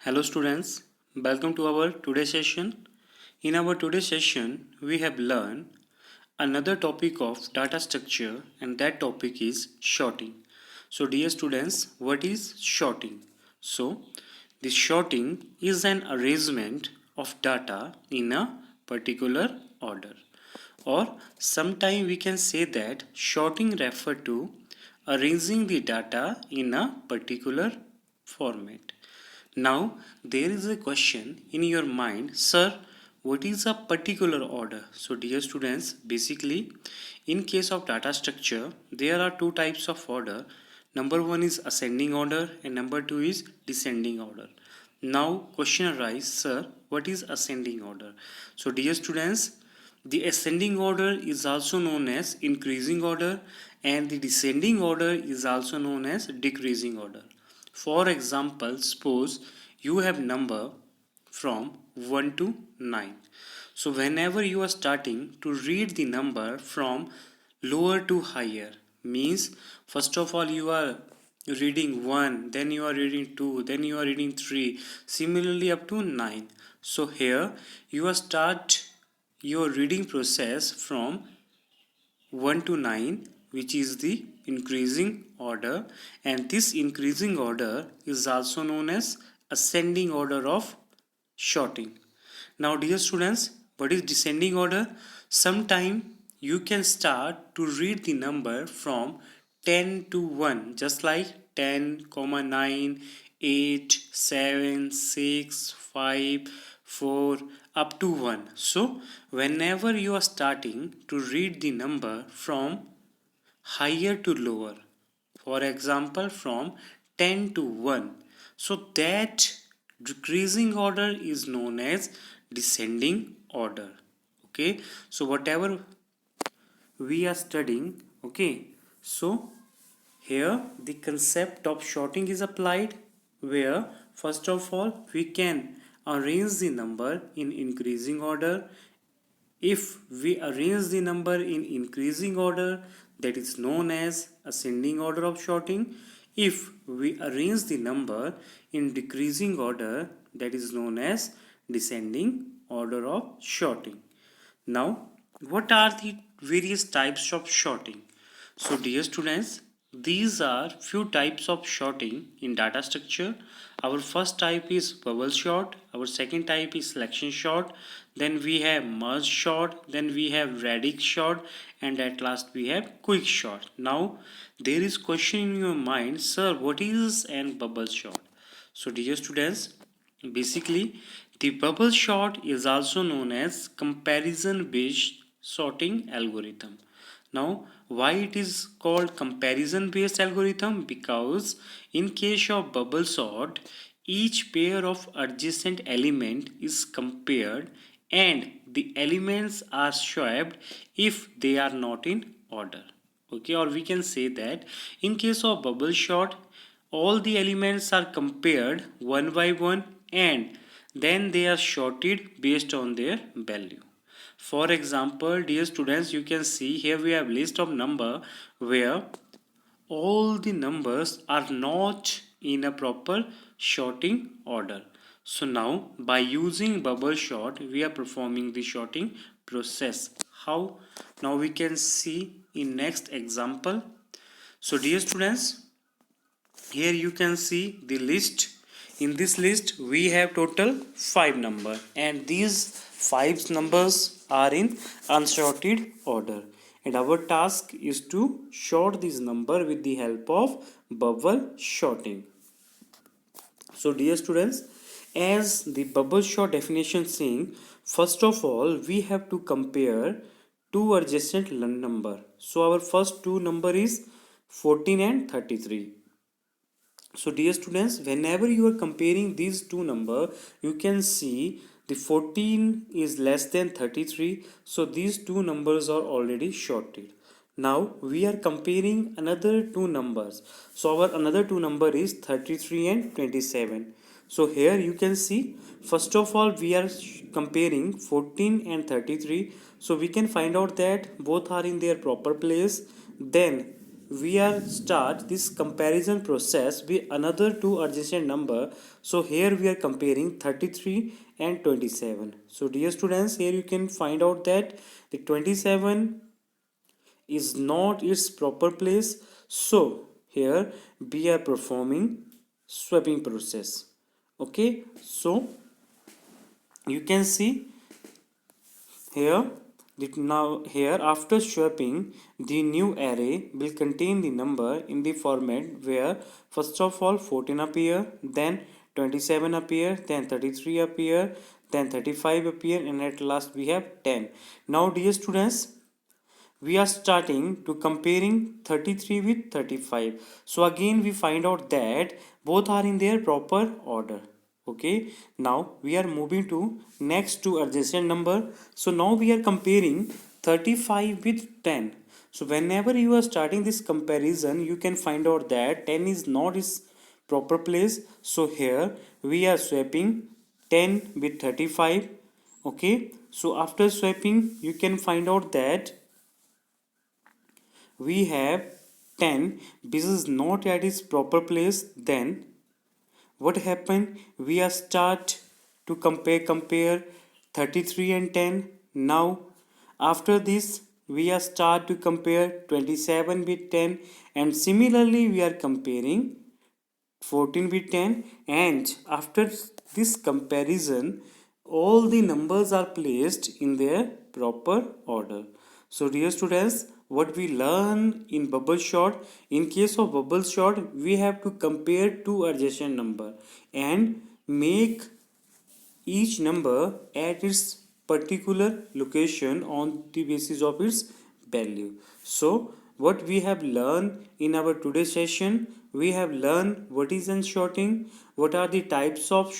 Hello students, welcome to our today's session. In our today's session, we have learned another topic of data structure and that topic is sorting. So dear students, what is sorting? So the sorting is an arrangement of data in a particular order, or sometime we can say that sorting refer to arranging the data in a particular format. Now, there is a question in your mind, sir, what is a particular order? So, dear students, basically, in case of data structure, there are two types of order. Number one is ascending order, and number two is descending order. Now, question arises, sir, what is ascending order? So, dear students, the ascending order is also known as increasing order, and the descending order is also known as decreasing order. For example, suppose you have number from 1 to 9. So whenever you are starting to read the number from lower to higher, means first of all you are reading 1, then you are reading 2, then you are reading 3, similarly up to 9. So here you are start your reading process from 1 to 9, which is the increasing order, and this increasing order is also known as ascending order of sorting. Now dear students, what is descending order? Sometime you can start to read the number from 10 to 1, just like 10, 9, 8, 7, 6, 5, 4 up to 1. So whenever you are starting to read the number from higher to lower, for example from 10 to 1, so that decreasing order is known as descending order. Okay, so whatever we are studying, okay, so here the concept of sorting is applied, where first of all we can arrange the number in increasing order. If we arrange the number in increasing order, that is known as ascending order of sorting. If we arrange the number in decreasing order, that is known as descending order of sorting. Now, what are the various types of sorting? So, dear students, these are few types of sorting in data structure. Our first type is bubble sort, our second type is selection sort, then we have merge sort, then we have radix sort, and at last we have quick sort. Now, there is question in your mind, sir, what is an bubble sort? So, dear students, basically, the bubble sort is also known as comparison based sorting algorithm. Now, why it is called comparison based algorithm? Because in case of bubble sort, each pair of adjacent element is compared and the elements are swapped if they are not in order. Okay, or we can say that in case of bubble sort, all the elements are compared one by one and then they are sorted based on their value. For example, dear students, you can see here we have list of number where all the numbers are not in a proper sorting order. So now by using bubble sort, we are performing the sorting process. How? Now we can see in next example. So dear students, here you can see the list. In this list we have total 5 number and these 5 numbers are in unsorted order, and our task is to sort this number with the help of bubble sorting. So dear students, as the bubble sort definition saying, first of all we have to compare two adjacent number. So our first two number is 14 and 33. So dear students, whenever you are comparing these two number, you can see the 14 is less than 33. So these two numbers are already sorted. Now we are comparing another two numbers. So our another two number is 33 and 27. So here you can see, first of all we are comparing 14 and 33. So we can find out that both are in their proper place. Then we are start this comparison process with another two adjacent number. So here we are comparing 33 and 27. So dear students, here you can find out that the 27 is not its proper place. So here we are performing swapping process. Okay, so you can see here that now here after swapping, the new array will contain the number in the format where first of all 14 appear, then 27 appear, then 33 appear, then 35 appear, and at last we have 10. Now dear students, we are starting to comparing 33 with 35. So again we find out that both are in their proper order. Okay, now we are moving to next two adjacent number. So now we are comparing 35 with 10. So whenever you are starting this comparison, you can find out that 10 is not its proper place. So here we are swapping 10 with 35. Okay, so after swapping, you can find out that we have 10. This is not at its proper place. Then what happened, we are start to compare 33 and 10. Now after this, we are start to compare 27 with 10, and similarly we are comparing 14 with 10. And after this comparison, all the numbers are placed in their proper order. So dear students, what we learn in bubble sort, in case of bubble sort, we have to compare two adjacent number and make each number at its particular location on the basis of its value. So what we have learned in our today's session, we have learned what is sorting, what are the types of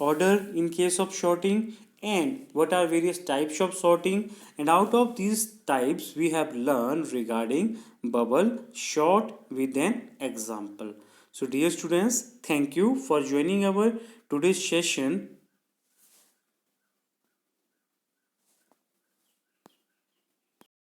order in case of sorting, and what are various types of sorting. And out of these types, we have learned regarding bubble sort with an example. So dear students, thank you for joining our today's session.